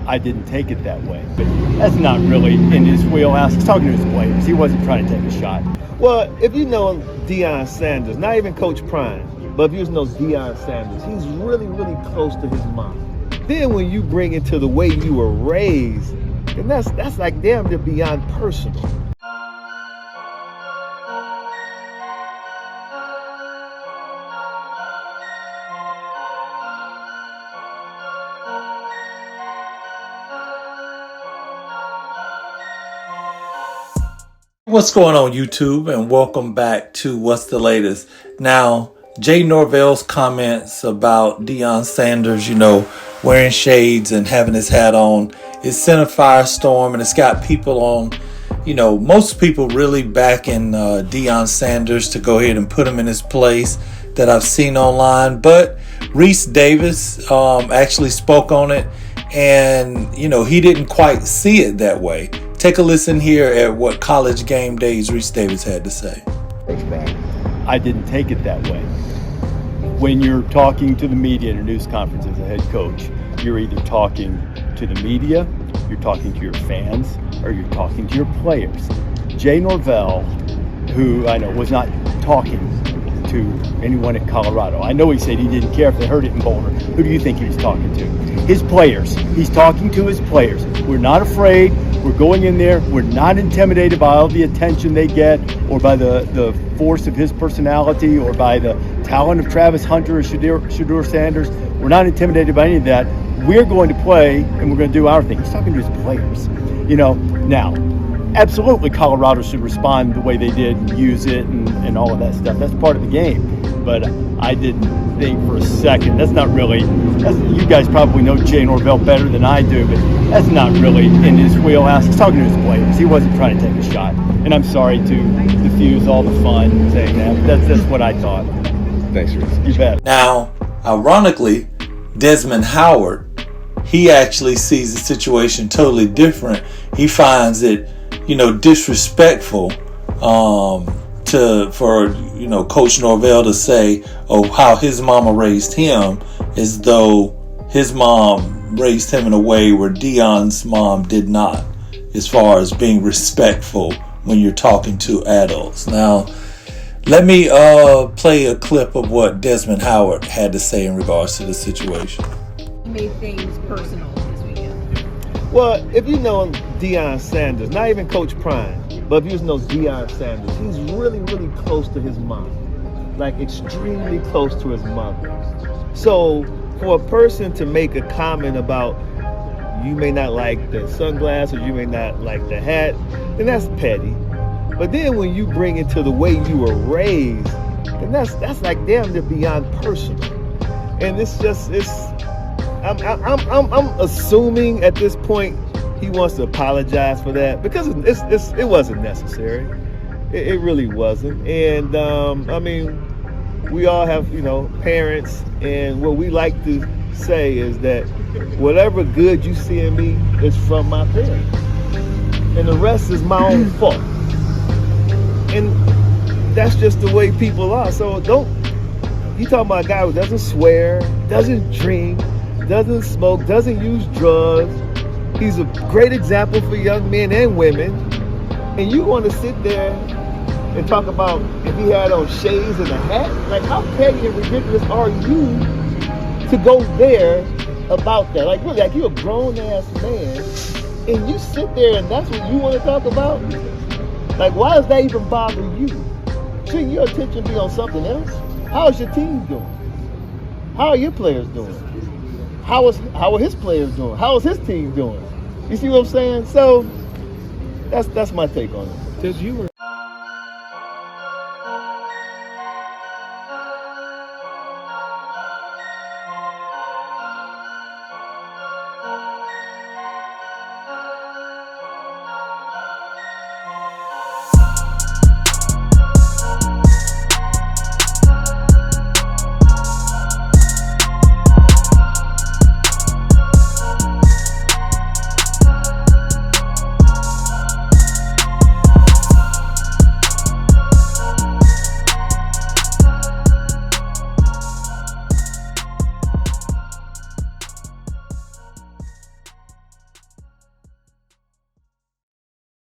I didn't take it that way. But that's not really in his wheelhouse. He's talking to his players. He wasn't trying to take a shot. Well, if you know Deion Sanders, not even Coach Prime, but if you know Deion Sanders, he's really, really close to his mom. Then when you bring it to the way you were raised, then that's like damn near beyond personal. What's going on, YouTube, and welcome back to What's the Latest. Now, Jay Norvell's comments about Deion Sanders, wearing shades and having his hat on, it sent a firestorm, and it's got people on, most people really backing Deion Sanders to go ahead and put him in his place that I've seen online. But Reese Davis actually spoke on it, and, he didn't quite see it that way. Take a listen here at what College Game Days Reese Davis had to say. I didn't take it that way. When you're talking to the media in a news conference as a head coach, you're either talking to the media, you're talking to your fans, or you're talking to your players. Jay Norvell, who I know was not talking to anyone at Colorado. I know he said he didn't care if they heard it in Boulder. Who do you think he was talking to? His players. He's talking to his players. We're not afraid. We're going in there. We're not intimidated by all the attention they get, or by the force of his personality, or by the talent of Travis Hunter or Shedeur Sanders. We're not intimidated by any of that. We're going to play, and we're going to do our thing. He's talking to his players. Now, absolutely Colorado should respond the way they did and use it and all of that stuff. That's part of the game. But I didn't think for a second. You guys probably know Jay Norvell better than I do, but that's not really in his wheelhouse. He's talking to his players. He wasn't trying to take a shot. And I'm sorry to diffuse all the fun saying that, but that's what I thought. Thanks, Reese. You bet. Now, ironically, Desmond Howard, he actually sees the situation totally different. He finds it, disrespectful for Coach Norvell to say, how his mama raised him, as though his mom raised him in a way where Deion's mom did not, as far as being respectful when you're talking to adults. Now, let me play a clip of what Desmond Howard had to say in regards to the situation. He made things personal this weekend. Well, if you know Deion Sanders, not even Coach Prime, but if you know Deion Sanders, he's really, really close to his mom. Like extremely close to his mother. So for a person to make a comment about you may not like the sunglasses, or you may not like the hat, then that's petty. But then when you bring it to the way you were raised, then that's like damn near beyond personal. And I'm assuming at this point he wants to apologize for that, because it wasn't necessary. It really wasn't. And we all have parents, and what we like to say is that whatever good you see in me is from my parents, and the rest is my own fault. And that's just the way people are. So you talking about a guy who doesn't swear, doesn't drink, doesn't smoke, doesn't use drugs. He's a great example for young men and women. And you want to sit there and talk about if he had on shades and a hat? Like, how petty and ridiculous are you to go there about that? Like, really, like, you're a grown-ass man, and you sit there and that's what you want to talk about? Like, why does that even bother you? Shouldn't your attention be on something else? How is your team doing? How are your players doing? How are his players doing? How is his team doing? You see what I'm saying? So that's my take on it. Because you were